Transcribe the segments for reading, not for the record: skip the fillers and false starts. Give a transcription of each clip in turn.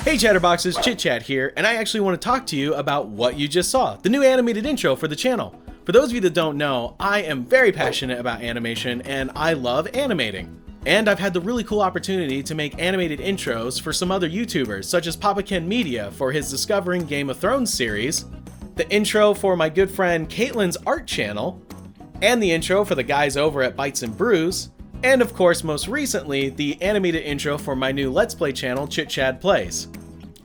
Hey Chatterboxes, ChitChad here, and I actually want to talk to you about what you just saw, the new animated intro for the channel. For those of you that don't know, I am very passionate about animation and I love animating. And I've had the really cool opportunity to make animated intros for some other YouTubers, such as Papa Ken Media for his Discovering Game of Thrones series, the intro for my good friend Caitlin's art channel, and the intro for the guys over at Bites and Brews, and of course most recently the animated intro for my new Let's Play channel ChitChad Plays.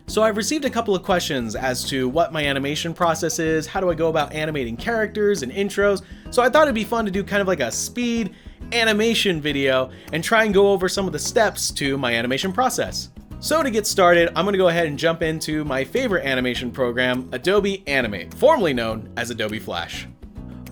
So I've received a couple of questions as to what my animation process is, how do I go about animating characters and intros, so I thought it'd be fun to do kind of like a speed animation video and try and go over some of the steps to my animation process. So to get started, I'm going to go ahead and jump into my favorite animation program, Adobe Animate, formerly known as Adobe Flash.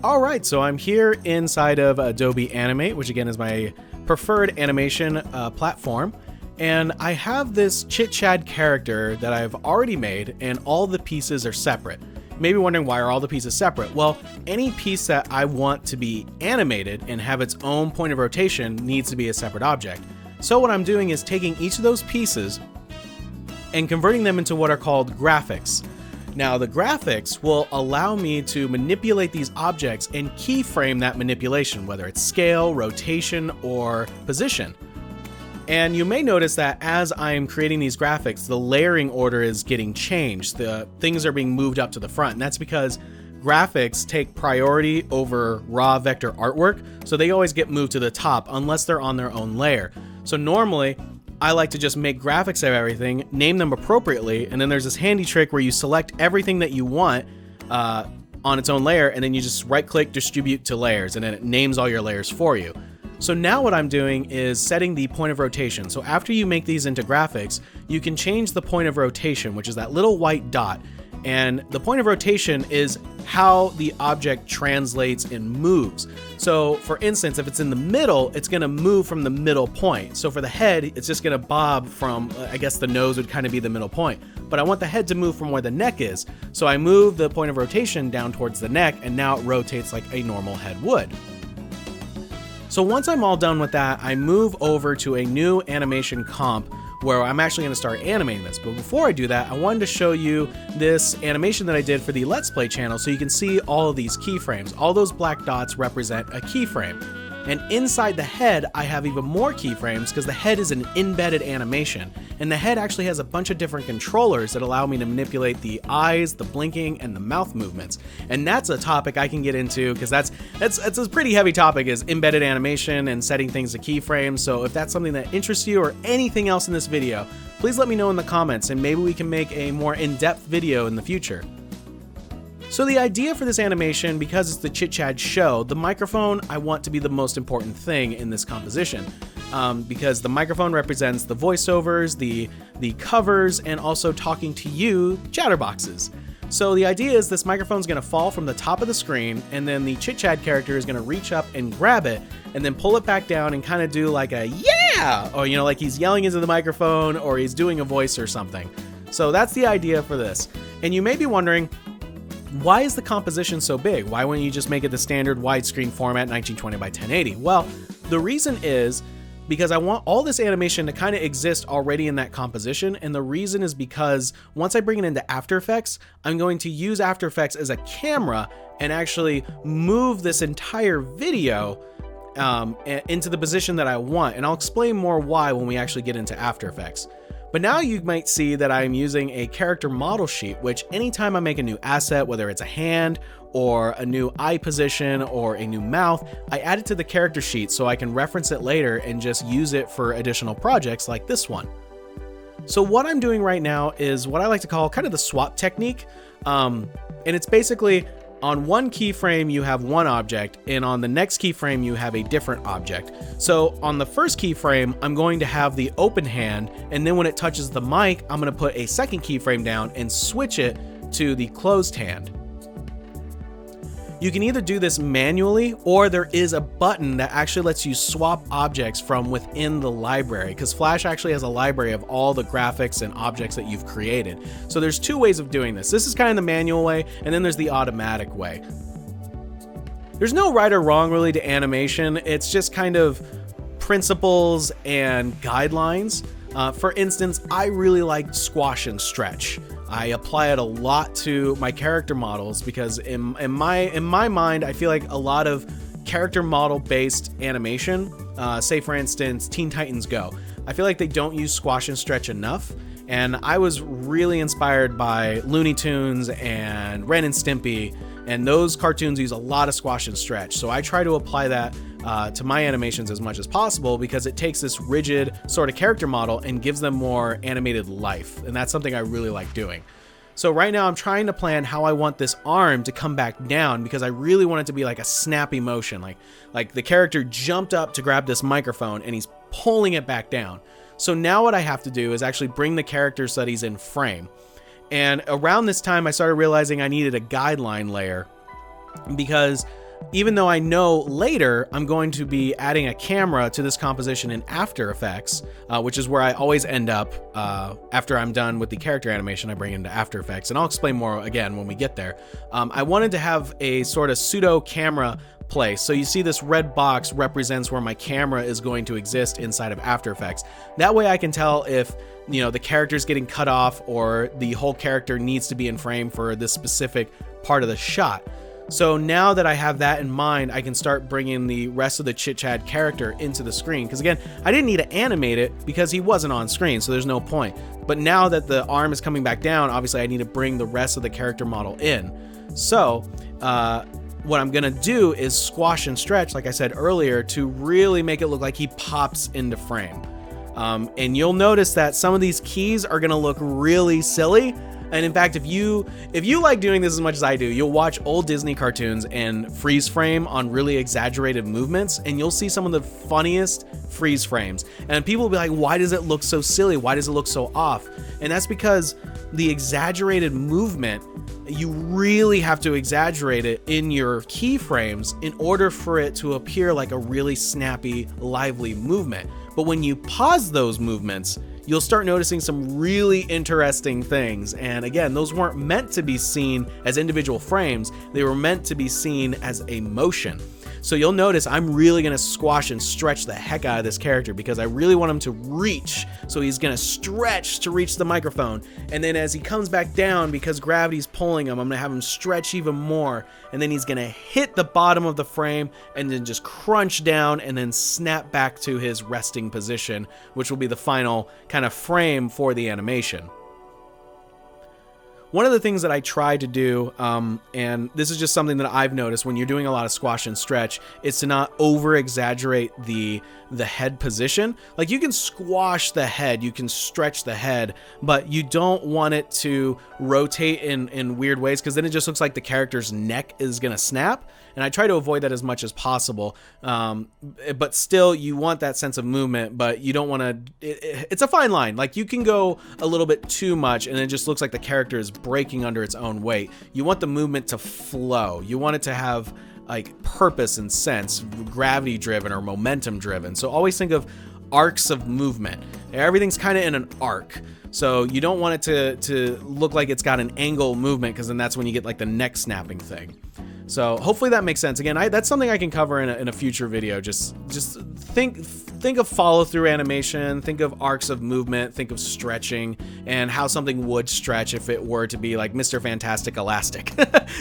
Alright, so I'm here inside of Adobe Animate, which again is my preferred animation platform. And I have this ChitChad character that I've already made, and all the pieces are separate. Maybe wondering, why are all the pieces separate? Well, any piece that I want to be animated and have its own point of rotation needs to be a separate object. So what I'm doing is taking each of those pieces and converting them into what are called graphics. Now, the graphics will allow me to manipulate these objects and keyframe that manipulation, whether it's scale, rotation, or position. And you may notice that as I'm creating these graphics, the layering order is getting changed. The things are being moved up to the front, and that's because graphics take priority over raw vector artwork, so they always get moved to the top unless they're on their own layer. So normally, I like to just make graphics of everything, name them appropriately, and then there's this handy trick where you select everything that you want on its own layer, and then you just right-click, distribute to layers, and then it names all your layers for you. So now what I'm doing is setting the point of rotation. So after you make these into graphics, you can change the point of rotation, which is that little white dot. And the point of rotation is how the object translates and moves. So for instance, if it's in the middle, it's gonna move from the middle point. So for the head, it's just gonna bob from, I guess the nose would kind of be the middle point. But I want the head to move from where the neck is. So I move the point of rotation down towards the neck, and now it rotates like a normal head would. So once I'm all done with that, I move over to a new animation comp where I'm actually going to start animating this. But before I do that, I wanted to show you this animation that I did for the Let's Play channel so you can see all of these keyframes. All those black dots represent a keyframe. And inside the head, I have even more keyframes because the head is an embedded animation. And the head actually has a bunch of different controllers that allow me to manipulate the eyes, the blinking, and the mouth movements. And that's a topic I can get into because that's a pretty heavy topic, is embedded animation and setting things to keyframes. So if that's something that interests you or anything else in this video, please let me know in the comments and maybe we can make a more in-depth video in the future. So the idea for this animation, because it's the ChitChad show, the microphone I want to be the most important thing in this composition. Because the microphone represents the voiceovers, the covers, and also talking to you, Chatterboxes. So the idea is this microphone's gonna fall from the top of the screen, and then the ChitChad character is gonna reach up and grab it, and then pull it back down and kind of do like a yeah! Or like he's yelling into the microphone, or he's doing a voice or something. So that's the idea for this. And you may be wondering, why is the composition so big? Why wouldn't you just make it the standard widescreen format 1920 by 1080? Well, the reason is because I want all this animation to kind of exist already in that composition, and the reason is because once I bring it into After Effects, I'm going to use After Effects as a camera and actually move this entire video into the position that I want, and I'll explain more why when we actually get into After Effects. But now you might see that I'm using a character model sheet, which anytime I make a new asset, whether it's a hand or a new eye position or a new mouth, I add it to the character sheet so I can reference it later and just use it for additional projects like this one. So what I'm doing right now is what I like to call kind of the swap technique. And it's basically on one keyframe you have one object, and on the next keyframe you have a different object. So on the first keyframe, I'm going to have the open hand, and then when it touches the mic, I'm going to put a second keyframe down and switch it to the closed hand. You can either do this manually, or there is a button that actually lets you swap objects from within the library, because Flash actually has a library of all the graphics and objects that you've created. So there's two ways of doing this. This is kind of the manual way, and then there's the automatic way. There's no right or wrong really to animation. It's just kind of principles and guidelines. For instance, I really like squash and stretch. I apply it a lot to my character models because in my mind, I feel like a lot of character model based animation, say for instance, Teen Titans Go, I feel like they don't use squash and stretch enough. And I was really inspired by Looney Tunes and Ren and Stimpy, and those cartoons use a lot of squash and stretch. So I try to apply that to my animations as much as possible because it takes this rigid sort of character model and gives them more animated life. And that's something I really like doing. So right now I'm trying to plan how I want this arm to come back down because I really want it to be like a snappy motion. Like the character jumped up to grab this microphone and he's pulling it back down. So now what I have to do is actually bring the character so that he's in frame. And around this time, I started realizing I needed a guideline layer because even though I know later I'm going to be adding a camera to this composition in After Effects, which is where I always end up after I'm done with the character animation, I bring it into After Effects. And I'll explain more again when we get there. I wanted to have a sort of pseudo camera place. So you see this red box represents where my camera is going to exist inside of After Effects. That way I can tell if, you know, the character's getting cut off or the whole character needs to be in frame for this specific part of the shot. So now that I have that in mind, I can start bringing the rest of the ChitChad character into the screen. Because again, I didn't need to animate it because he wasn't on screen, so there's no point. But now that the arm is coming back down, obviously I need to bring the rest of the character model in. So, what I'm gonna do is squash and stretch, like I said earlier, to really make it look like he pops into frame. And you'll notice that some of these keys are gonna look really silly. And in fact, if you like doing this as much as I do, you'll watch old Disney cartoons and freeze frame on really exaggerated movements, and you'll see some of the funniest freeze frames. And people will be like, why does it look so silly? Why does it look so off? And that's because the exaggerated movement, you really have to exaggerate it in your keyframes in order for it to appear like a really snappy, lively movement. But when you pause those movements, you'll start noticing some really interesting things. And again, those weren't meant to be seen as individual frames. They were meant to be seen as a motion. So you'll notice I'm really gonna squash and stretch the heck out of this character because I really want him to reach. So he's gonna stretch to reach the microphone. And then as he comes back down, because gravity's pulling him, I'm gonna have him stretch even more. And then he's gonna hit the bottom of the frame and then just crunch down and then snap back to his resting position, which will be the final kind of frame for the animation. One of the things that I try to do, and this is just something that I've noticed when you're doing a lot of squash and stretch, is to not over-exaggerate the head position. Like, you can squash the head, you can stretch the head, but you don't want it to rotate in weird ways because then it just looks like the character's neck is gonna snap. And I try to avoid that as much as possible. But still, you want that sense of movement, but you don't want to... It's a fine line. Like, you can go a little bit too much, and it just looks like the character is breaking under its own weight. You want the movement to flow. You want it to have, like, purpose and sense, gravity-driven or momentum-driven. So always think of arcs of movement. Everything's kind of in an arc. So you don't want it to look like it's got an angle movement, because then that's when you get, like, the neck snapping thing. So hopefully that makes sense. Again, that's something I can cover in a future video. Just think of follow-through animation, think of arcs of movement, think of stretching, and how something would stretch if it were to be like Mr. Fantastic Elastic.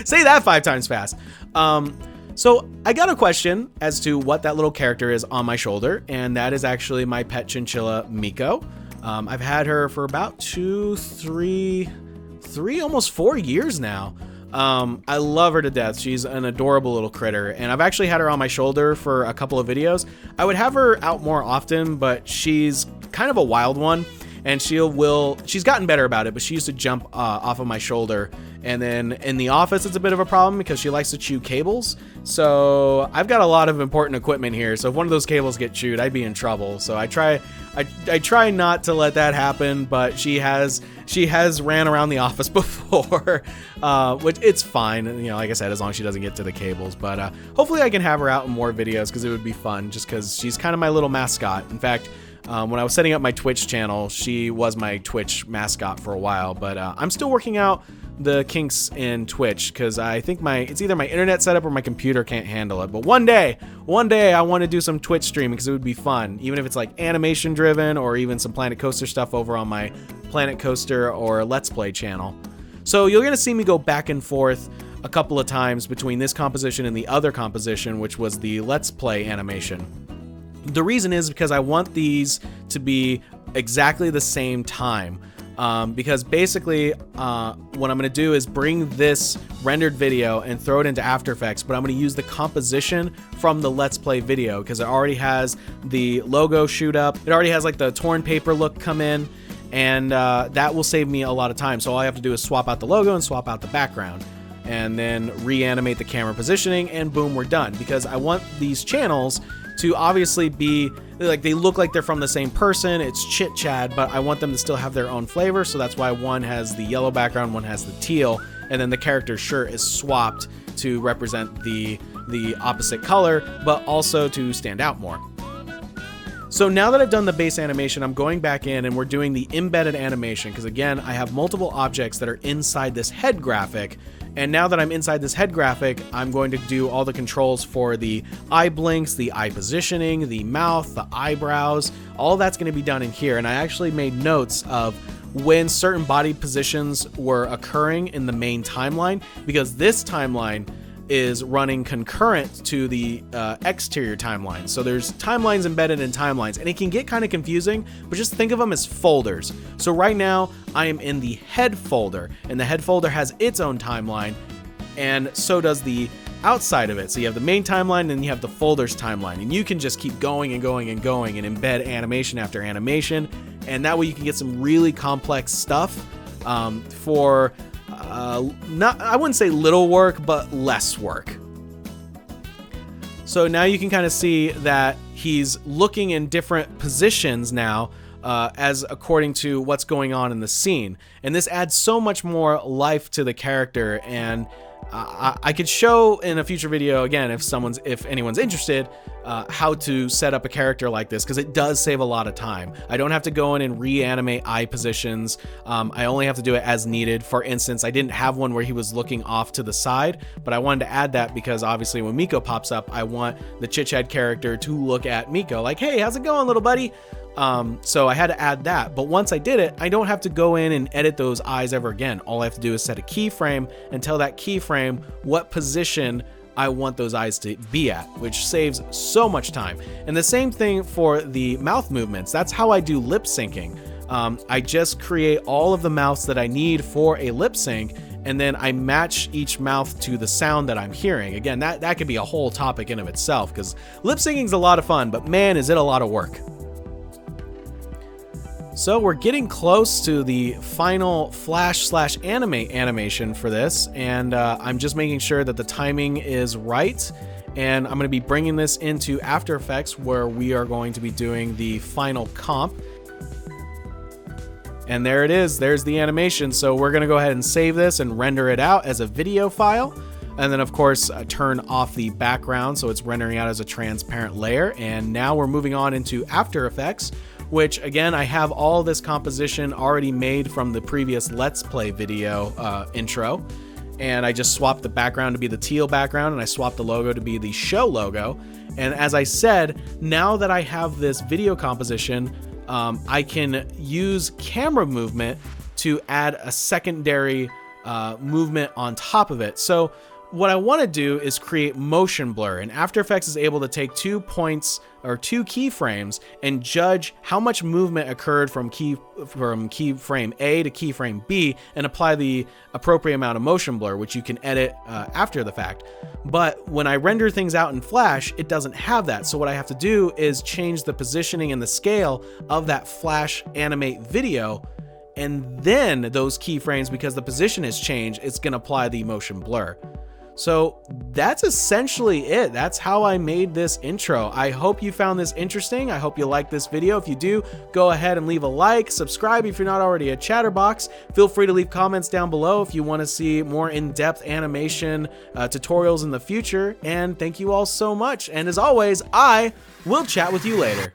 Say that 5 times fast. So I got a question as to what that little character is on my shoulder, and that is actually my pet chinchilla, Miko. I've had her for about 3, almost 4 years now. I love her to death. She's an adorable little critter, and I've actually had her on my shoulder for a couple of videos. I would have her out more often, but she's kind of a wild one, and she's gotten better about it, but she used to jump off of my shoulder. And then in the office, it's a bit of a problem because she likes to chew cables. So I've got a lot of important equipment here. So if one of those cables get chewed, I'd be in trouble. So I try not to let that happen, but she has ran around the office before, which it's fine. You know, like I said, as long as she doesn't get to the cables. But hopefully I can have her out in more videos because it would be fun, just because she's kind of my little mascot. In fact, When I was setting up my Twitch channel, she was my Twitch mascot for a while, but I'm still working out the kinks in Twitch because I think it's either my internet setup or my computer can't handle it. But one day I want to do some Twitch streaming because it would be fun, even if it's like animation driven or even some Planet Coaster stuff over on my Planet Coaster or Let's Play channel. So you're going to see me go back and forth a couple of times between this composition and the other composition, which was the Let's Play animation. The reason is because I want these to be exactly the same time. Because basically what I'm going to do is bring this rendered video and throw it into After Effects, but I'm going to use the composition from the Let's Play video because it already has the logo shoot up. It already has like the torn paper look come in, and that will save me a lot of time. So all I have to do is swap out the logo and swap out the background and then reanimate the camera positioning, and boom, we're done. Because I want these channels to obviously be like, they look like they're from the same person. It's ChitChad, but I want them to still have their own flavor. So that's why one has the yellow background, one has the teal, and then the character's shirt is swapped to represent the opposite color, but also to stand out more. So now that I've done the base animation, I'm going back in and we're doing the embedded animation because again, I have multiple objects that are inside this head graphic. And now that I'm inside this head graphic, I'm going to do all the controls for the eye blinks, the eye positioning, the mouth, the eyebrows. All that's going to be done in here. And I actually made notes of when certain body positions were occurring in the main timeline, because this timeline is running concurrent to the exterior timeline. So there's timelines embedded in timelines, and it can get kind of confusing, but just think of them as folders. So right now I am in the head folder, and the head folder has its own timeline, and so does the outside of it. So you have the main timeline, and then you have the folders timeline, and you can just keep going and going and going and embed animation after animation, and that way you can get some really complex stuff for I wouldn't say little work, but less work. So now you can kind of see that he's looking in different positions now as according to what's going on in the scene. And this adds so much more life to the character, and I could show in a future video, again, if anyone's interested, how to set up a character like this, because it does save a lot of time. I don't have to go in and reanimate eye positions. I only have to do it as needed. For instance, I didn't have one where he was looking off to the side, but I wanted to add that because obviously when Miko pops up, I want the ChitChad character to look at Miko like, hey, how's it going, little buddy? So I had to add that, but once I did it, I don't have to go in and edit those eyes ever again. All I have to do is set a keyframe and tell that keyframe what position I want those eyes to be at, which saves so much time. And the same thing for the mouth movements. That's how I do lip syncing. I just create all of the mouths that I need for a lip sync, and then I match each mouth to the sound that I'm hearing. Again, that could be a whole topic in of itself, because lip syncing is a lot of fun, but man, is it a lot of work. So we're getting close to the final flash/animate animation for this, and I'm just making sure that the timing is right, and I'm going to be bringing this into After Effects where we are going to be doing the final comp. And there it is, there's the animation. So we're going to go ahead and save this and render it out as a video file, and then of course turn off the background so it's rendering out as a transparent layer. And now we're moving on into After Effects, which again, I have all this composition already made from the previous Let's Play video intro. And I just swapped the background to be the teal background, and I swapped the logo to be the show logo. And as I said, now that I have this video composition, I can use camera movement to add a secondary movement on top of it. So what I want to do is create motion blur, and After Effects is able to take 2 points or 2 keyframes and judge how much movement occurred from keyframe A to keyframe B and apply the appropriate amount of motion blur, which you can edit after the fact. But when I render things out in Flash, it doesn't have that. So what I have to do is change the positioning and the scale of that Flash animate video, and then those keyframes, because the position has changed, it's going to apply the motion blur. So that's essentially it. That's how I made this intro. I hope you found this interesting. I hope you liked this video. If you do, go ahead and leave a like, subscribe if you're not already a Chatterbox. Feel free to leave comments down below if you want to see more in-depth animation tutorials in the future. And thank you all so much. And as always, I will chat with you later.